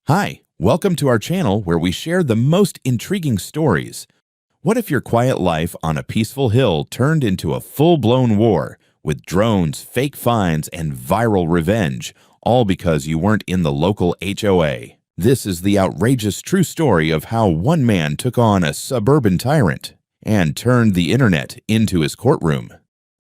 Hi, welcome to our channel where we share the most intriguing stories. What if your quiet life on a peaceful hill turned into a full-blown war with drones, fake fines, and viral revenge, all because you weren't in the local HOA? This is the outrageous true story of how one man took on a suburban tyrant and turned the internet into his courtroom.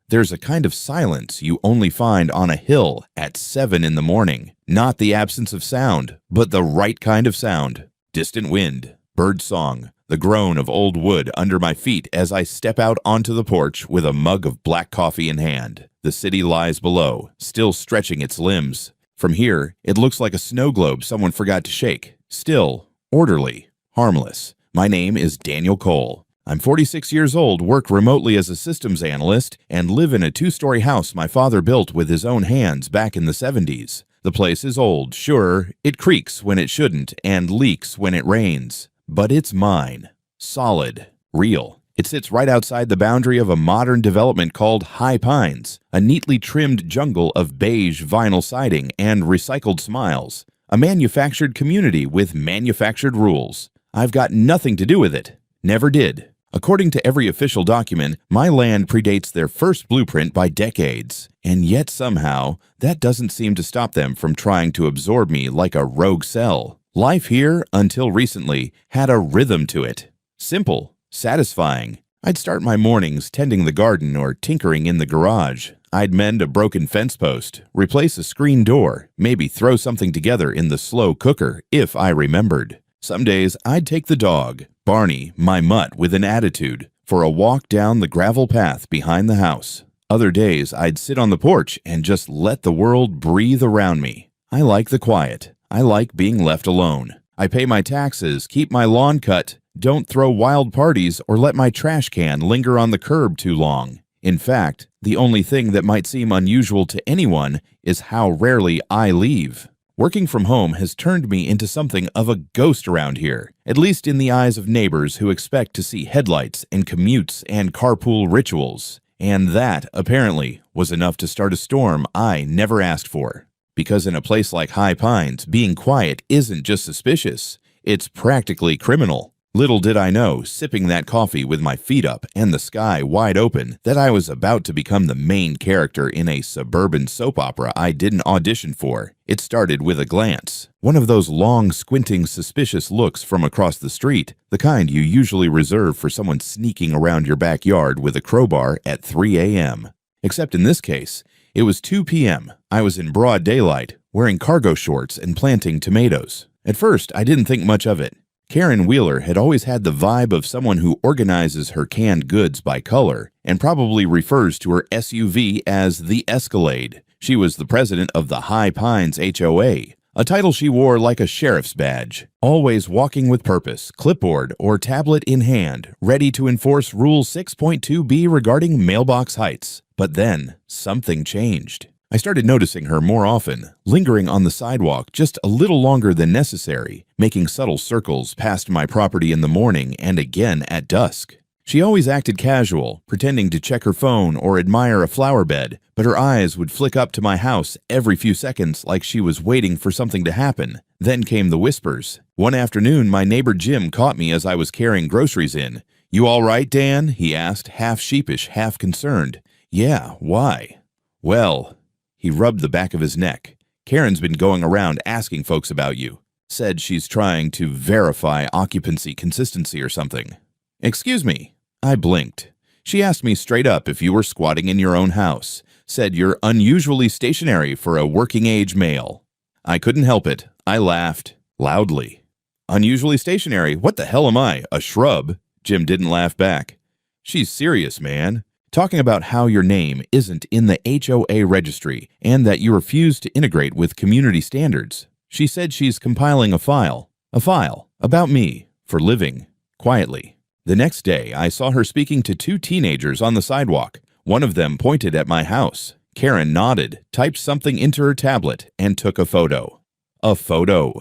There's a kind of silence you only find on a hill at 7 in the morning. Not the absence of sound, but the right kind of sound. Distant wind, bird song, the groan of old wood under my feet as I step out onto the porch with a mug of black coffee in hand. The city lies below, still stretching its limbs. From here, it looks like a snow globe someone forgot to shake. Still, orderly, harmless. My name is Daniel Cole. I'm 46 years old, work remotely as a systems analyst, and live in a 2-story house my father built with his own hands back in the 70s. The place is old, sure, it creaks when it shouldn't and leaks when it rains. But it's mine. Solid. Real. It sits right outside the boundary of a modern development called High Pines, a neatly trimmed jungle of beige vinyl siding and recycled smiles. A manufactured community with manufactured rules. I've got nothing to do with it. Never did. According to every official document, my land predates their first blueprint by decades, and yet somehow, that doesn't seem to stop them from trying to absorb me like a rogue cell. Life here, until recently, had a rhythm to it. Simple, satisfying. I'd start my mornings tending the garden or tinkering in the garage. I'd mend a broken fence post, replace a screen door, maybe throw something together in the slow cooker, if I remembered. Some days, I'd take the dog, Barney, my mutt with an attitude, for a walk down the gravel path behind the house. Other days, I'd sit on the porch and just let the world breathe around me. I like the quiet. I like being left alone. I pay my taxes, keep my lawn cut, don't throw wild parties, or let my trash can linger on the curb too long. In fact, the only thing that might seem unusual to anyone is how rarely I leave. Working from home has turned me into something of a ghost around here, at least in the eyes of neighbors who expect to see headlights and commutes and carpool rituals. And that, apparently, was enough to start a storm I never asked for. Because in a place like High Pines, being quiet isn't just suspicious, it's practically criminal. Little did I know, sipping that coffee with my feet up and the sky wide open, that I was about to become the main character in a suburban soap opera I didn't audition for. It started with a glance. One of those long, squinting, suspicious looks from across the street, the kind you usually reserve for someone sneaking around your backyard with a crowbar at 3 a.m. Except in this case, it was 2 p.m. I was in broad daylight, wearing cargo shorts and planting tomatoes. At first, I didn't think much of it. Karen Wheeler had always had the vibe of someone who organizes her canned goods by color and probably refers to her SUV as the Escalade. She was the president of the High Pines HOA, a title she wore like a sheriff's badge, always walking with purpose, clipboard or tablet in hand, ready to enforce Rule 6.2b regarding mailbox heights. But then, something changed. I started noticing her more often, lingering on the sidewalk just a little longer than necessary, making subtle circles past my property in the morning and again at dusk. She always acted casual, pretending to check her phone or admire a flower bed, but her eyes would flick up to my house every few seconds like she was waiting for something to happen. Then came the whispers. One afternoon, my neighbor Jim caught me as I was carrying groceries in. "You all right, Dan?" he asked, half sheepish, half concerned. "Yeah, why?" "Well," he rubbed the back of his neck. "Karen's been going around asking folks about you. Said she's trying to verify occupancy consistency or something." "Excuse me." I blinked. "She asked me straight up if you were squatting in your own house. Said you're unusually stationary for a working-age male." I couldn't help it. I laughed. Loudly. "Unusually stationary? What the hell am I, a shrub?" Jim didn't laugh back. "She's serious, man. Talking about how your name isn't in the HOA registry and that you refuse to integrate with community standards. She said she's compiling a file about me, for living, quietly." The next day, I saw her speaking to 2 teenagers on the sidewalk. One of them pointed at my house. Karen nodded, typed something into her tablet, and took a photo. A photo.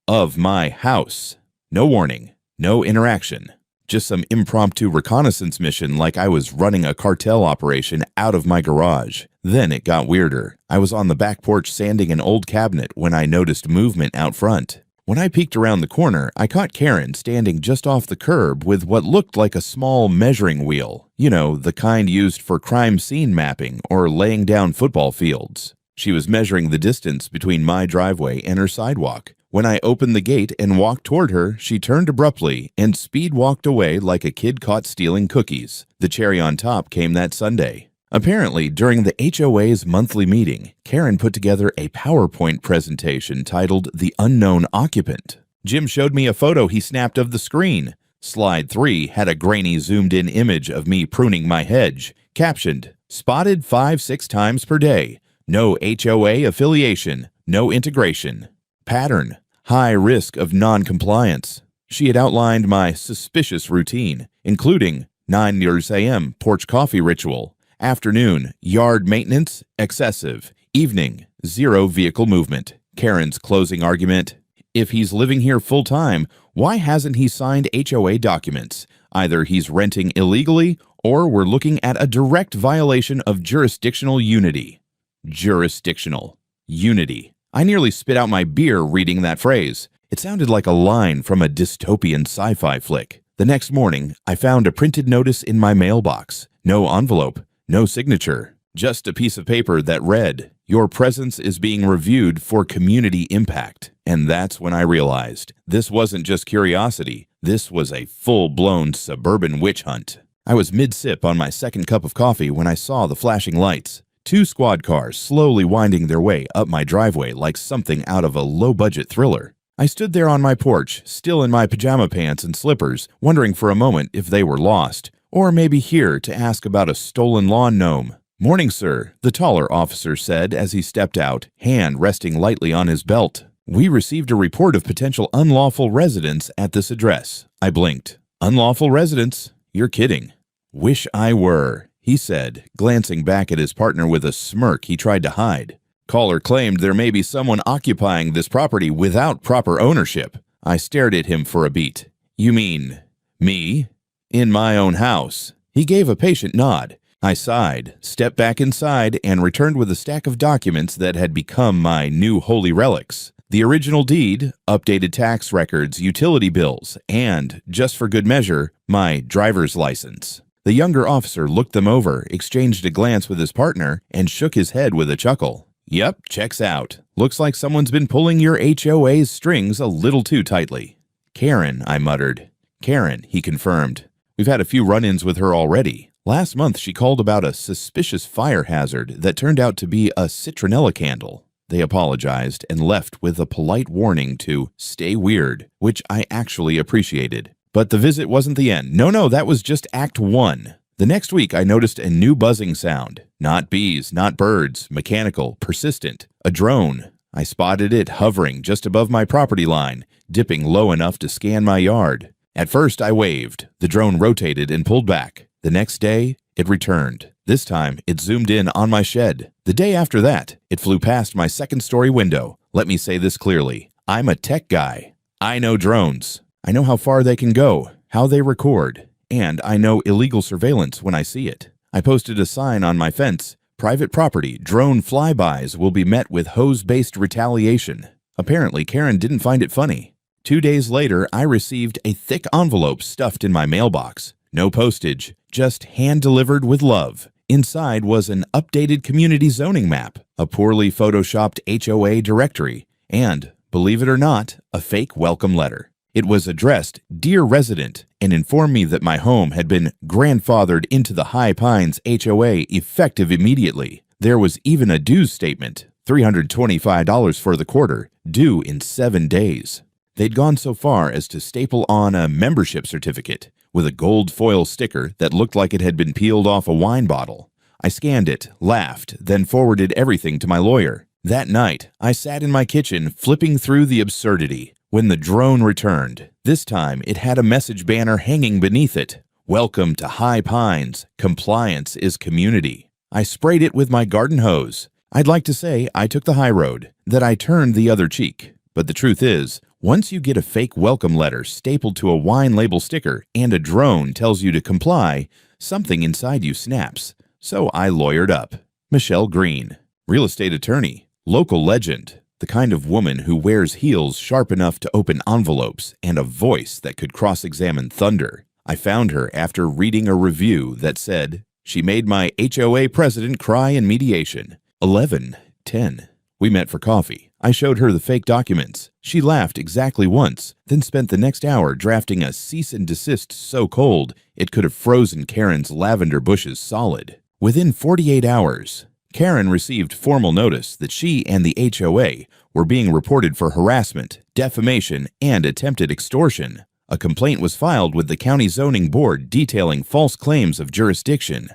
Of my house. No warning, no interaction. Just some impromptu reconnaissance mission like I was running a cartel operation out of my garage. Then it got weirder. I was on the back porch sanding an old cabinet when I noticed movement out front. When I peeked around the corner, I caught Karen standing just off the curb with what looked like a small measuring wheel. You know, the kind used for crime scene mapping or laying down football fields. She was measuring the distance between my driveway and her sidewalk. When I opened the gate and walked toward her, she turned abruptly and speed walked away like a kid caught stealing cookies. The cherry on top came that Sunday. Apparently, during the HOA's monthly meeting, Karen put together a PowerPoint presentation titled The Unknown Occupant. Jim showed me a photo he snapped of the screen. Slide 3 had a grainy zoomed-in image of me pruning my hedge, captioned, "Spotted 5-6 times per day. No HOA affiliation. No integration. Pattern: high risk of non-compliance." She had outlined my suspicious routine, including 9 a.m. porch coffee ritual, afternoon yard maintenance, excessive, evening 0 vehicle movement. Karen's closing argument: if he's living here full-time, why hasn't he signed HOA documents? Either he's renting illegally or we're looking at a direct violation of jurisdictional unity. Jurisdictional unity. I nearly spit out my beer reading that phrase. It sounded like a line from a dystopian sci-fi flick. The next morning, I found a printed notice in my mailbox. No envelope, no signature, just a piece of paper that read, "Your presence is being reviewed for community impact." And that's when I realized this wasn't just curiosity. This was a full-blown suburban witch hunt. I was mid-sip on my second cup of coffee when I saw the flashing lights. 2 squad cars slowly winding their way up my driveway like something out of a low-budget thriller. I stood there on my porch, still in my pajama pants and slippers, wondering for a moment if they were lost, or maybe here to ask about a stolen lawn gnome. "Morning, sir," the taller officer said as he stepped out, hand resting lightly on his belt. "We received a report of potential unlawful residents at this address." I blinked. "Unlawful residents? You're kidding." "Wish I were," he said, glancing back at his partner with a smirk he tried to hide. "Caller claimed there may be someone occupying this property without proper ownership." I stared at him for a beat. "You mean me? In my own house?" He gave a patient nod. I sighed, stepped back inside, and returned with a stack of documents that had become my new holy relics. The original deed, updated tax records, utility bills, and, just for good measure, my driver's license. The younger officer looked them over, exchanged a glance with his partner, and shook his head with a chuckle. "Yep, checks out. Looks like someone's been pulling your HOA's strings a little too tightly." "Karen," I muttered. "Karen," he confirmed. "We've had a few run-ins with her already. Last month she called about a suspicious fire hazard that turned out to be a citronella candle." They apologized and left with a polite warning to stay weird, which I actually appreciated. But the visit wasn't the end. No, that was just Act 1. The next week, I noticed a new buzzing sound. Not bees, not birds, mechanical, persistent. A drone. I spotted it hovering just above my property line, dipping low enough to scan my yard. At first, I waved. The drone rotated and pulled back. The next day, it returned. This time, it zoomed in on my shed. The day after that, it flew past my second-story window. Let me say this clearly. I'm a tech guy. I know drones. I know how far they can go, how they record, and I know illegal surveillance when I see it. I posted a sign on my fence. Private property, drone flybys will be met with hose-based retaliation. Apparently, Karen didn't find it funny. 2 days later, I received a thick envelope stuffed in my mailbox. No postage, just hand-delivered with love. Inside was an updated community zoning map, a poorly photoshopped HOA directory, and, believe it or not, a fake welcome letter. It was addressed, "Dear Resident," and informed me that my home had been grandfathered into the High Pines HOA effective immediately. There was even a dues statement, $325 for the quarter, due in 7 days. They'd gone so far as to staple on a membership certificate with a gold foil sticker that looked like it had been peeled off a wine bottle. I scanned it, laughed, then forwarded everything to my lawyer. That night, I sat in my kitchen flipping through the absurdity. When the drone returned, this time it had a message banner hanging beneath it. "Welcome to High Pines. Compliance is community." I sprayed it with my garden hose. I'd like to say I took the high road, that I turned the other cheek. But the truth is, once you get a fake welcome letter stapled to a wine label sticker and a drone tells you to comply, something inside you snaps. So I lawyered up. Michelle Green, real estate attorney, local legend, The kind of woman who wears heels sharp enough to open envelopes and a voice that could cross-examine thunder. I found her after reading a review that said, "She made my HOA president cry in mediation. 11/10. We met for coffee. I showed her the fake documents. She laughed exactly once, then spent the next hour drafting a cease and desist so cold it could have frozen Karen's lavender bushes solid. Within 48 hours, Karen received formal notice that she and the HOA were being reported for harassment, defamation, and attempted extortion. A complaint was filed with the county zoning board detailing false claims of jurisdiction.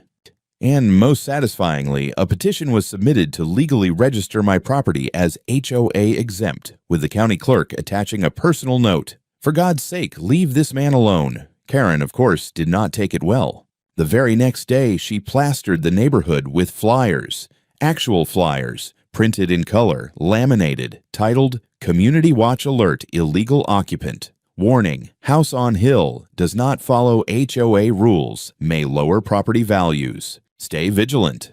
And most satisfyingly, a petition was submitted to legally register my property as HOA exempt, with the county clerk attaching a personal note. "For God's sake, leave this man alone." Karen, of course, did not take it well. The very next day, she plastered the neighborhood with flyers, actual flyers, printed in color, laminated, titled, "Community Watch Alert Illegal Occupant. Warning, house on hill, does not follow HOA rules, may lower property values. Stay vigilant."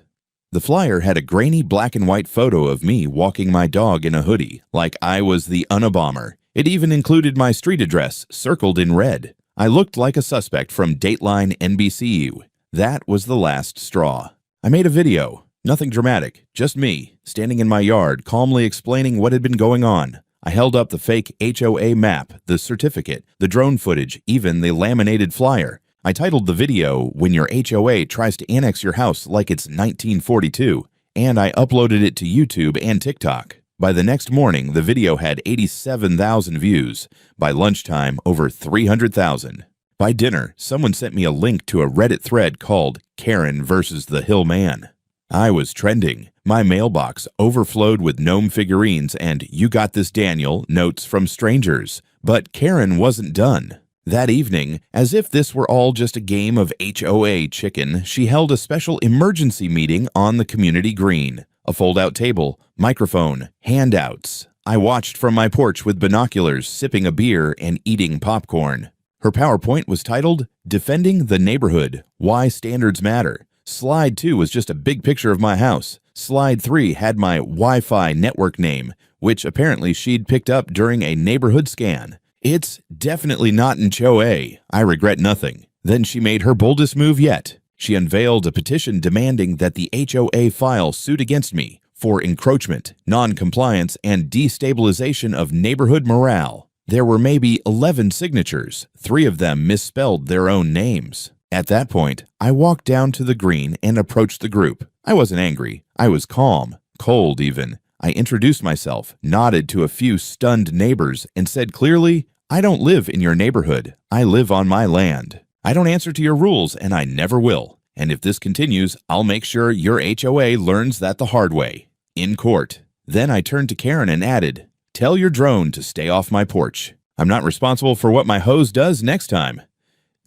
The flyer had a grainy black and white photo of me walking my dog in a hoodie, like I was the Unabomber. It even included my street address, circled in red. I looked like a suspect from Dateline NBCU. That was the last straw. I made a video. Nothing dramatic, just me, standing in my yard, calmly explaining what had been going on. I held up the fake HOA map, the certificate, the drone footage, even the laminated flyer. I titled the video, "When Your HOA Tries to Annex Your House Like It's 1942, and I uploaded it to YouTube and TikTok. By the next morning, the video had 87,000 views. By lunchtime, over 300,000. By dinner, someone sent me a link to a Reddit thread called Karen versus the Hill Man. I was trending. My mailbox overflowed with gnome figurines and "You got this, Daniel" notes from strangers. But Karen wasn't done. That evening, as if this were all just a game of HOA chicken, she held a special emergency meeting on the community green. A fold-out table, microphone, handouts. I watched from my porch with binoculars, sipping a beer and eating popcorn. Her PowerPoint was titled, "Defending the Neighborhood, Why Standards Matter." Slide 2 was just a big picture of my house. Slide 3 had my Wi-Fi network name, which apparently she'd picked up during a neighborhood scan. "It's definitely not an HOA. I regret nothing." Then she made her boldest move yet. She unveiled a petition demanding that the HOA file suit against me for encroachment, non-compliance, and destabilization of neighborhood morale. There were maybe 11 signatures. 3 of them misspelled their own names. At that point, I walked down to the green and approached the group. I wasn't angry. I was calm, cold even. I introduced myself, nodded to a few stunned neighbors, and said clearly, "I don't live in your neighborhood. I live on my land. I don't answer to your rules, and I never will. And if this continues, I'll make sure your HOA learns that the hard way. In court." Then I turned to Karen and added, "Tell your drone to stay off my porch. I'm not responsible for what my hose does next time."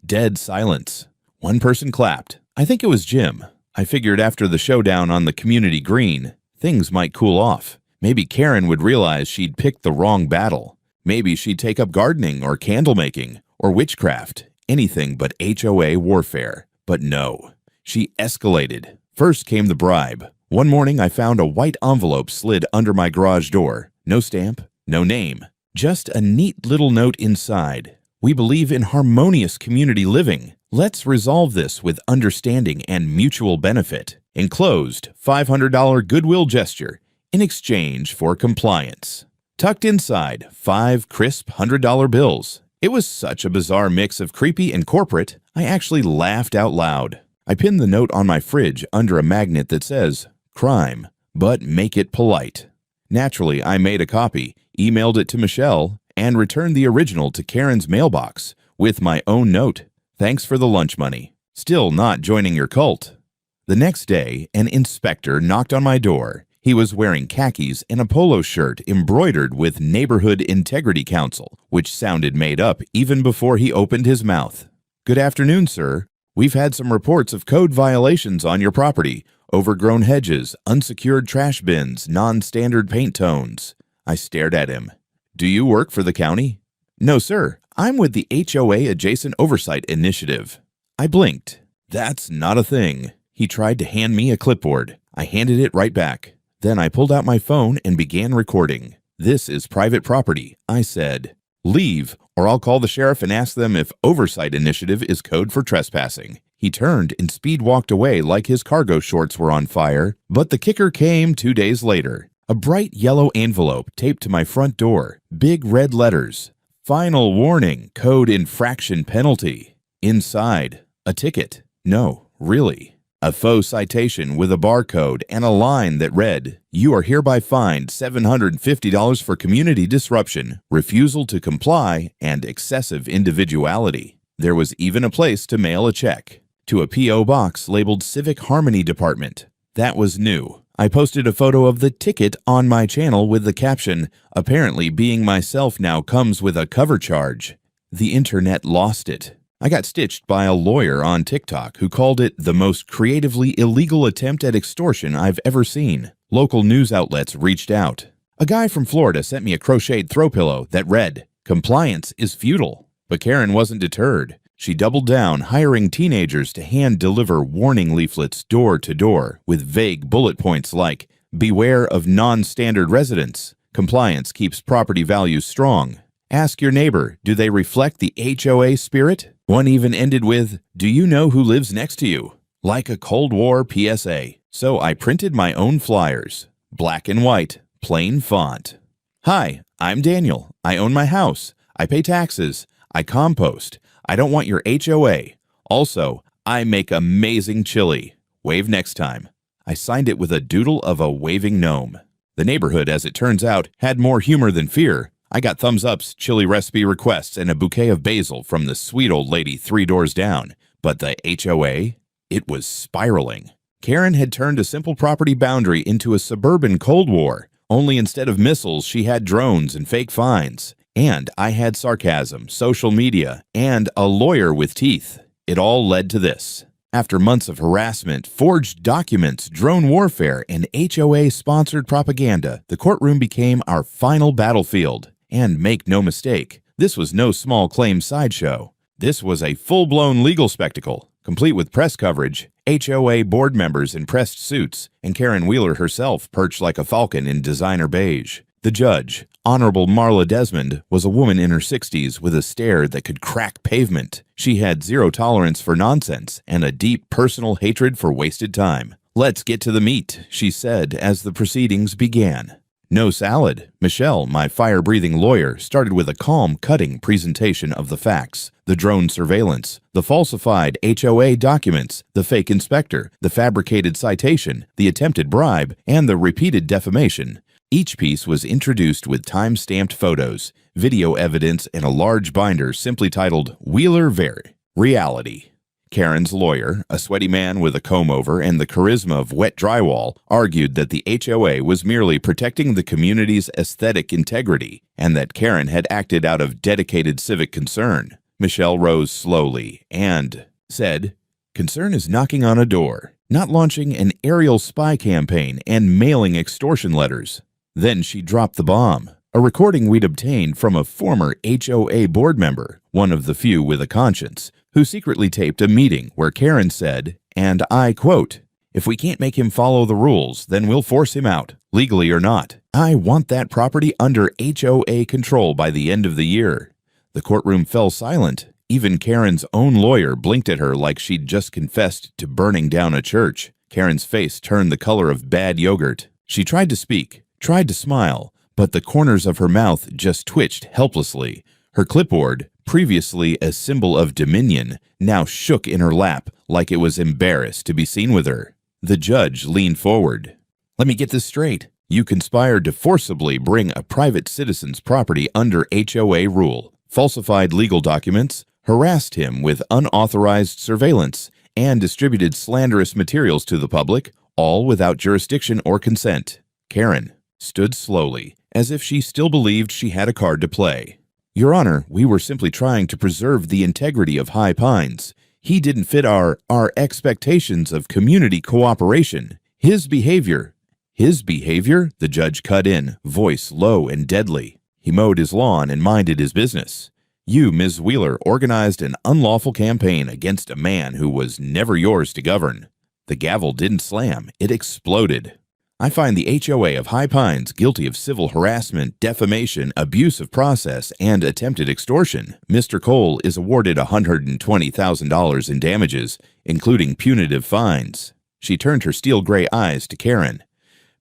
Dead silence. One person clapped. I think it was Jim. I figured after the showdown on the community green, things might cool off. Maybe Karen would realize she'd picked the wrong battle. Maybe she'd take up gardening or candle making or witchcraft, anything but HOA warfare. But no, she escalated. First came the bribe. One morning I found a white envelope slid under my garage door. No stamp, no name, just a neat little note inside. "We believe in harmonious community living. Let's resolve this with understanding and mutual benefit. Enclosed, $500 goodwill gesture in exchange for compliance." Tucked inside, 5 crisp $100 bills. It was such a bizarre mix of creepy and corporate, I actually laughed out loud. I pinned the note on my fridge under a magnet that says, "Crime, but make it polite." Naturally, I made a copy, emailed it to Michelle, and returned the original to Karen's mailbox with my own note. "Thanks for the lunch money. Still not joining your cult." The next day, an inspector knocked on my door. He was wearing khakis and a polo shirt embroidered with Neighborhood Integrity Council, which sounded made up even before he opened his mouth. "Good afternoon, sir. We've had some reports of code violations on your property. Overgrown hedges, unsecured trash bins, non-standard paint tones." I stared at him. "Do you work for the county?" "No, sir. I'm with the HOA Adjacent Oversight Initiative." I blinked. "That's not a thing." He tried to hand me a clipboard. I handed it right back. Then I pulled out my phone and began recording. "This is private property," I said. "Leave, or I'll call the sheriff and ask them if oversight initiative is code for trespassing." He turned and speed walked away like his cargo shorts were on fire, but the kicker came 2 days later. A bright yellow envelope taped to my front door, big red letters. "Final warning, code infraction penalty." Inside, a ticket. No, really. A faux citation with a barcode and a line that read, "You are hereby fined $750 for community disruption, refusal to comply, and excessive individuality." There was even a place to mail a check. To a P.O. box labeled Civic Harmony Department. That was new. I posted a photo of the ticket on my channel with the caption, "Apparently being myself now comes with a cover charge." The internet lost it. I got stitched by a lawyer on TikTok who called it the most creatively illegal attempt at extortion I've ever seen. Local news outlets reached out. A guy from Florida sent me a crocheted throw pillow that read, "Compliance is futile." But Karen wasn't deterred. She doubled down, hiring teenagers to hand-deliver warning leaflets door to door with vague bullet points like, "Beware of non-standard residents. Compliance keeps property values strong. Ask your neighbor, do they reflect the HOA spirit?" One even ended with, "Do you know who lives next to you?" Like a Cold War PSA. So I printed my own flyers. Black and white, plain font. "Hi, I'm Daniel. I own my house. I pay taxes. I compost. I don't want your HOA. Also, I make amazing chili. Wave next time." I signed it with a doodle of a waving gnome. The neighborhood, as it turns out, had more humor than fear. I got thumbs-ups, chili recipe requests, and a bouquet of basil from the sweet old lady 3 doors down. But the HOA? It was spiraling. Karen had turned a simple property boundary into a suburban Cold War. Only instead of missiles, she had drones and fake fines. And I had sarcasm, social media, and a lawyer with teeth. It all led to this. After months of harassment, forged documents, drone warfare, and HOA-sponsored propaganda, the courtroom became our final battlefield. And make no mistake, this was no small claim sideshow. This was a full-blown legal spectacle, complete with press coverage, HOA board members in pressed suits, and Karen Wheeler herself perched like a falcon in designer beige. The judge, Honorable Marla Desmond, was a woman in her 60s with a stare that could crack pavement. She had zero tolerance for nonsense and a deep personal hatred for wasted time. "Let's get to the meat," she said as the proceedings began. No salad. Michelle, my fire-breathing lawyer, started with a calm, cutting presentation of the facts. The drone surveillance, the falsified HOA documents, the fake inspector, the fabricated citation, the attempted bribe, and the repeated defamation. Each piece was introduced with time-stamped photos, video evidence, and a large binder simply titled Wheeler Very Reality. Karen's lawyer, a sweaty man with a comb-over and the charisma of wet drywall, argued that the HOA was merely protecting the community's aesthetic integrity and that Karen had acted out of dedicated civic concern. Michelle rose slowly and said, "Concern is knocking on a door, not launching an aerial spy campaign and mailing extortion letters." Then she dropped the bomb, a recording we'd obtained from a former HOA board member, one of the few with a conscience, who secretly taped a meeting where Karen said, and I quote, "If we can't make him follow the rules, then we'll force him out, legally or not. I want that property under HOA control by the end of the year." The courtroom fell silent. Even Karen's own lawyer blinked at her like she'd just confessed to burning down a church. Karen's face turned the color of bad yogurt. She tried to speak, tried to smile, but the corners of her mouth just twitched helplessly. Her clipboard, previously a symbol of dominion, now shook in her lap like it was embarrassed to be seen with her. The judge leaned forward. "Let me get this straight. You conspired to forcibly bring a private citizen's property under HOA rule, falsified legal documents, harassed him with unauthorized surveillance, and distributed slanderous materials to the public, all without jurisdiction or consent." Karen stood slowly, as if she still believed she had a card to play. "Your Honor, we were simply trying to preserve the integrity of High Pines. He didn't fit our expectations of community cooperation. His behavior, the judge cut in, voice low and deadly. "He mowed his lawn and minded his business. You, Ms. Wheeler, organized an unlawful campaign against a man who was never yours to govern." The gavel didn't slam, it exploded. I find the HOA of High Pines guilty of civil harassment, defamation, abuse of process, and attempted extortion. Mr. Cole is awarded $120,000 in damages, including punitive fines. She turned her steel gray eyes to Karen.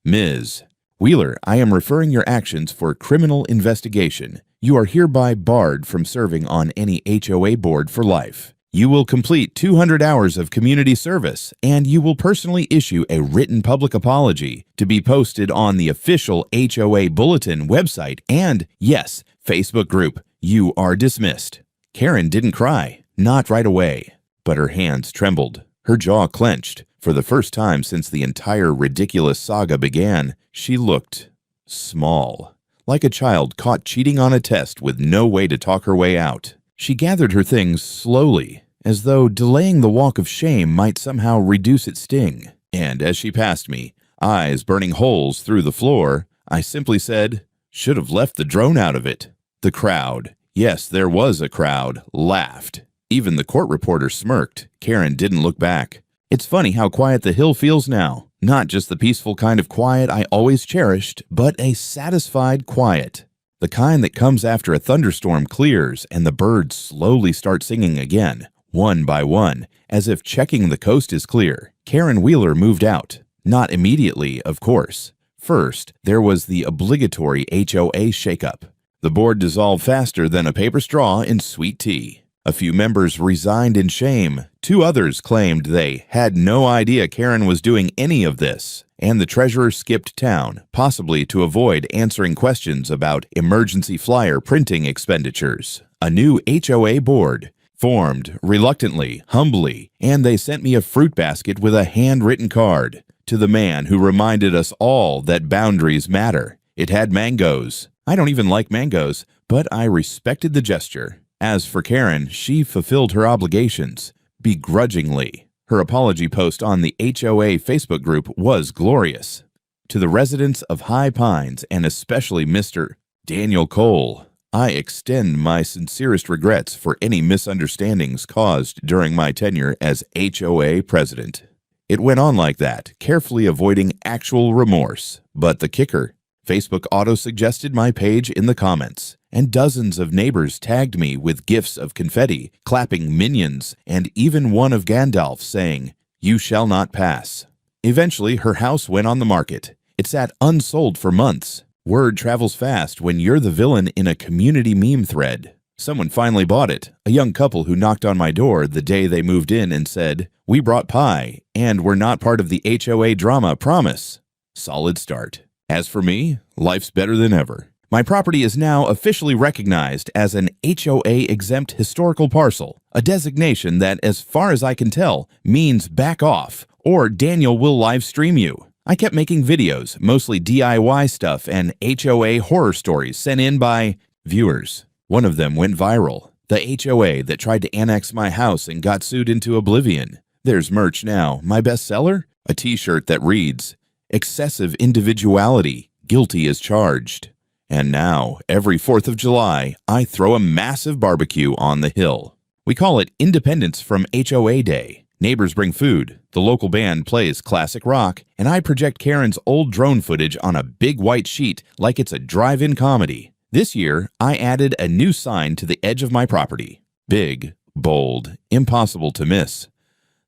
Ms. Wheeler, I am referring your actions for criminal investigation. You are hereby barred from serving on any HOA board for life. You will complete 200 hours of community service, and you will personally issue a written public apology to be posted on the official HOA Bulletin website and, yes, Facebook group. You are dismissed. Karen didn't cry, not right away, but her hands trembled. Her jaw clenched. For the first time since the entire ridiculous saga began, she looked small, like a child caught cheating on a test with no way to talk her way out. She gathered her things slowly, as though delaying the walk of shame might somehow reduce its sting. And as she passed me, eyes burning holes through the floor, I simply said, "Should have left the drone out of it." The crowd, yes, there was a crowd, laughed. Even the court reporter smirked. Karen didn't look back. It's funny how quiet the hill feels now. Not just the peaceful kind of quiet I always cherished, but a satisfied quiet. The kind that comes after a thunderstorm clears and the birds slowly start singing again, one by one, as if checking the coast is clear. Karen Wheeler moved out. Not immediately, of course. First, there was the obligatory HOA shakeup. The board dissolved faster than a paper straw in sweet tea. A few members resigned in shame. 2 others claimed they had no idea Karen was doing any of this. And the treasurer skipped town, possibly to avoid answering questions about emergency flyer printing expenditures. A new HOA board formed reluctantly, humbly, and they sent me a fruit basket with a handwritten card to the man who reminded us all that boundaries matter. It had mangoes. I don't even like mangoes, but I respected the gesture. As for Karen, she fulfilled her obligations, begrudgingly. Her apology post on the HOA Facebook group was glorious. To the residents of High Pines, and especially Mr. Daniel Cole, I extend my sincerest regrets for any misunderstandings caused during my tenure as HOA president. It went on like that, carefully avoiding actual remorse. But the kicker, Facebook auto-suggested my page in the comments, and dozens of neighbors tagged me with gifs of confetti, clapping minions, and even one of Gandalf saying, "You shall not pass." Eventually, her house went on the market. It sat unsold for months. Word travels fast when you're the villain in a community meme thread. Someone finally bought it, a young couple who knocked on my door the day they moved in and said, "We brought pie, and we're not part of the HOA drama, promise." Solid start. As for me, life's better than ever. My property is now officially recognized as an HOA-exempt historical parcel, a designation that, as far as I can tell, means back off, or Daniel will live stream you. I kept making videos, mostly DIY stuff and HOA horror stories sent in by viewers. One of them went viral, the HOA that tried to annex my house and got sued into oblivion. There's merch now. My bestseller? A t-shirt that reads, "Excessive individuality, guilty as charged." And now, every 4th of July, I throw a massive barbecue on the hill. We call it Independence from HOA Day. Neighbors bring food, the local band plays classic rock, and I project Karen's old drone footage on a big white sheet like it's a drive-in comedy. This year, I added a new sign to the edge of my property. Big, bold, impossible to miss.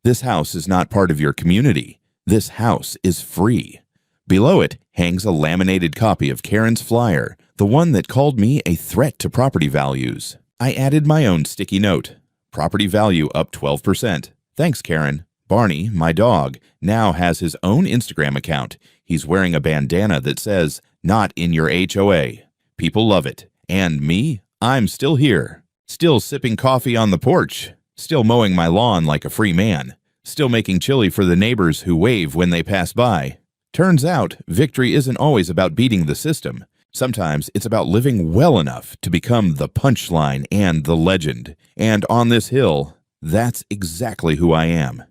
This house is not part of your community. This house is free. Below it hangs a laminated copy of Karen's flyer, the one that called me a threat to property values. I added my own sticky note. Property value up 12%. Thanks, Karen. Barney, my dog, now has his own Instagram account. He's wearing a bandana that says, "Not in your HOA." People love it. And me? I'm still here. Still sipping coffee on the porch. Still mowing my lawn like a free man. Still making chili for the neighbors who wave when they pass by. Turns out, victory isn't always about beating the system. Sometimes it's about living well enough to become the punchline and the legend. And on this hill, that's exactly who I am.